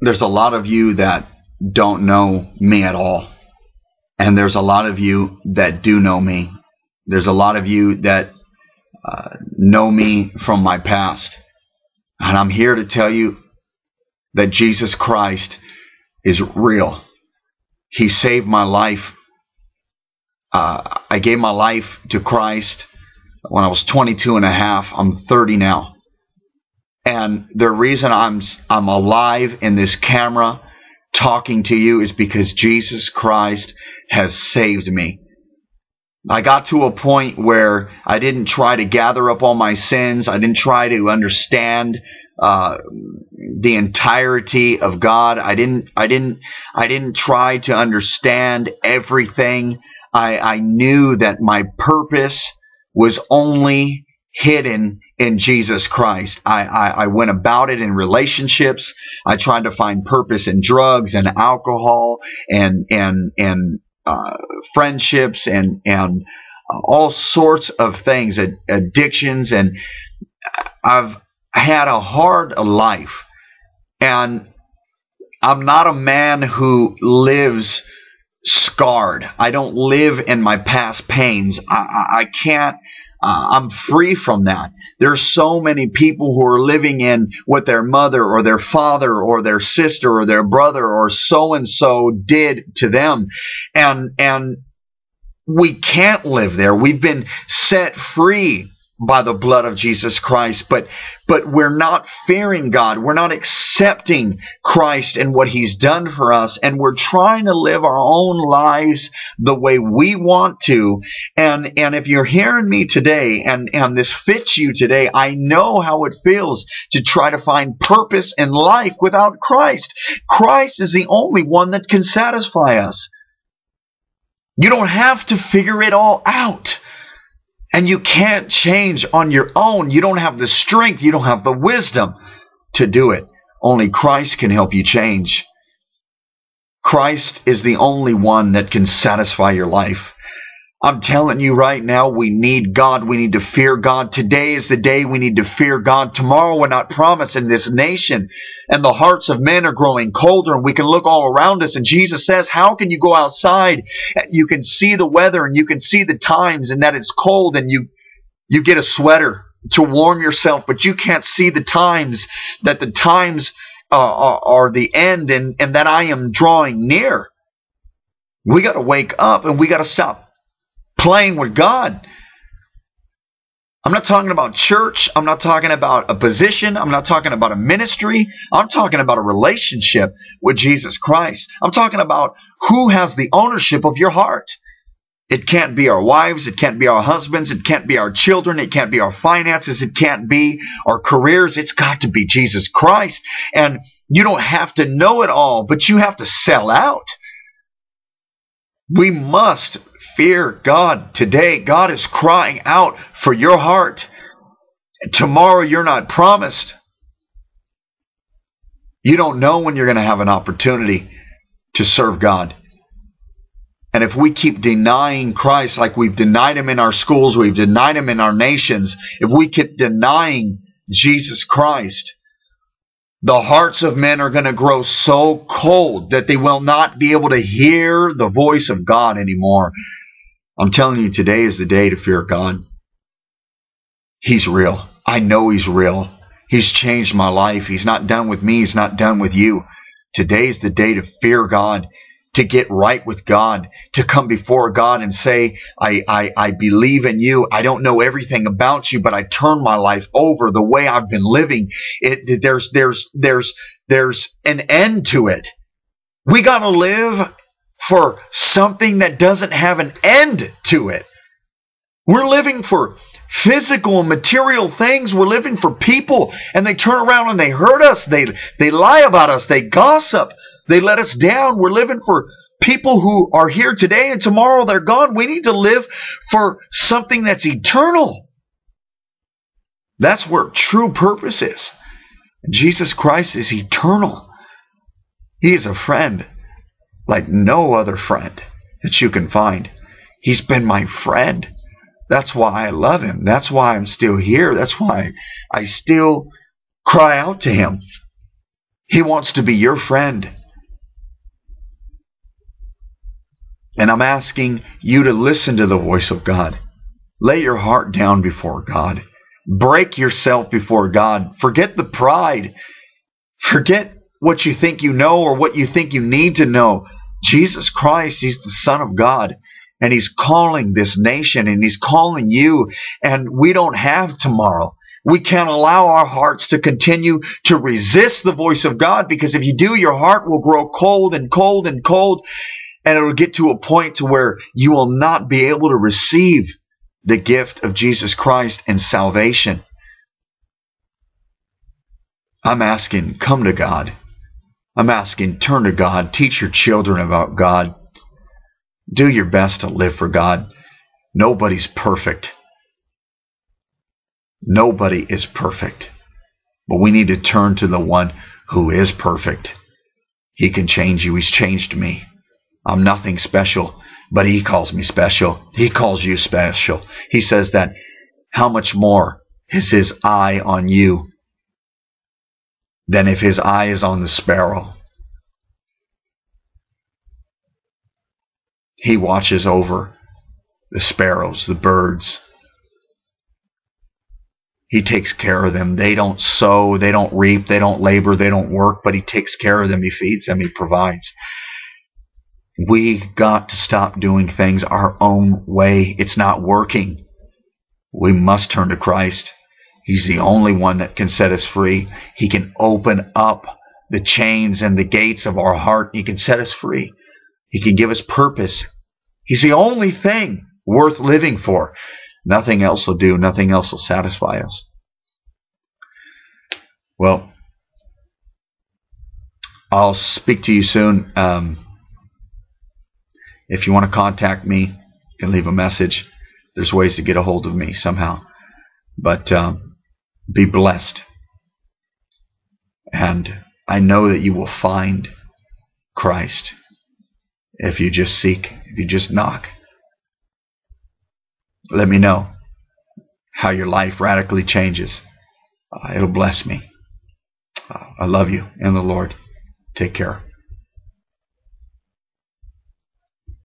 There's a lot of you that don't know me at all. And there's a lot of you that do know me. There's a lot of you that know me from my past. And I'm here to tell you that Jesus Christ is real. He saved my life. I gave my life to Christ when I was 22 and a half. I'm 30 now. And the reason I'm alive in this camera talking to you is because Jesus Christ has saved me. I got to a point where I didn't try to gather up all my sins. I didn't try to understand the entirety of God. I didn't try to understand everything. I knew that my purpose was only hidden in Jesus Christ. I went about it in relationships. I tried to find purpose in drugs and alcohol and friendships and all sorts of things, addictions, and I've had a hard life. And I'm not a man who lives scarred. I don't live in my past pains. I can't. I'm free from that. There's so many people who are living in what their mother or their father or their sister or their brother or so-and-so did to them. And we can't live there. We've been set free by the blood of Jesus Christ, but we're not fearing God. We're not accepting Christ and what He's done for us, and we're trying to live our own lives the way we want to. And if you're hearing me today and this fits you today, I know how it feels to try to find purpose in life without Christ. Christ is the only one that can satisfy us. You don't have to figure it all out. And you can't change on your own. You don't have the strength. You don't have the wisdom to do it. Only Christ can help you change. Christ is the only one that can satisfy your life. I'm telling you right now, we need God. We need to fear God. Today is the day we need to fear God. Tomorrow we're not promised in this nation. And the hearts of men are growing colder, and we can look all around us. And Jesus says, how can you go outside and you can see the weather and you can see the times and that it's cold, and you get a sweater to warm yourself, but you can't see the times, that the times are the end and that I am drawing near. We got to wake up and we got to stop playing with God. I'm not talking about church. I'm not talking about a position. I'm not talking about a ministry. I'm talking about a relationship with Jesus Christ. I'm talking about who has the ownership of your heart. It can't be our wives. It can't be our husbands. It can't be our children. It can't be our finances. It can't be our careers. It's got to be Jesus Christ. And you don't have to know it all, but you have to sell out. We must fear God today. God is crying out for your heart. Tomorrow you're not promised. You don't know when you're going to have an opportunity to serve God. And if we keep denying Christ like we've denied Him in our schools, we've denied Him in our nations, if we keep denying Jesus Christ, the hearts of men are going to grow so cold that they will not be able to hear the voice of God anymore. I'm telling you, today is the day to fear God. He's real. I know He's real. He's changed my life. He's not done with me. He's not done with you. Today is the day to fear God, to get right with God, to come before God and say, I believe in you. I don't know everything about you, but I turn my life over the way I've been living. There's an end to it. We got to live for something that doesn't have an end to it. We're living for physical and material things. We're living for people, and they turn around and they hurt us. They lie about us. They gossip. They let us down. We're living for people who are here today and tomorrow they're gone. We need to live for something that's eternal. That's where true purpose is. Jesus Christ is eternal. He is a friend like no other friend that you can find. He's been my friend. That's why I love Him. That's why I'm still here. That's why I still cry out to Him. He wants to be your friend. And I'm asking you to listen to the voice of God. Lay your heart down before God. Break yourself before God. Forget the pride. Forget what you think you know or what you think you need to know. Jesus Christ, He's the Son of God. And He's calling this nation, and He's calling you. And we don't have tomorrow. We can't allow our hearts to continue to resist the voice of God, because if you do, your heart will grow cold and cold and cold. And it will get to a point to where you will not be able to receive the gift of Jesus Christ and salvation. I'm asking, come to God. I'm asking, turn to God. Teach your children about God. Do your best to live for God. Nobody's perfect. Nobody is perfect. But we need to turn to the one who is perfect. He can change you. He's changed me. I'm nothing special, but He calls me special. He calls you special. He says that how much more is His eye on you than if His eye is on the sparrow. He watches over the sparrows, the birds. He takes care of them. They don't sow, they don't reap, they don't labor, they don't work, but He takes care of them. He feeds them, He provides. We got to stop doing things our own way. It's not working. We must turn to Christ. He's the only one that can set us free. He can open up the chains and the gates of our heart. He can set us free. He can give us purpose. He's the only thing worth living for. Nothing else will do. Nothing else will satisfy us. Well, I'll speak to you soon. If you want to contact me, you can leave a message. There's ways to get a hold of me somehow. But be blessed. And I know that you will find Christ if you just seek, if you just knock. Let me know how your life radically changes. It'll bless me. I love you in the Lord. Take care.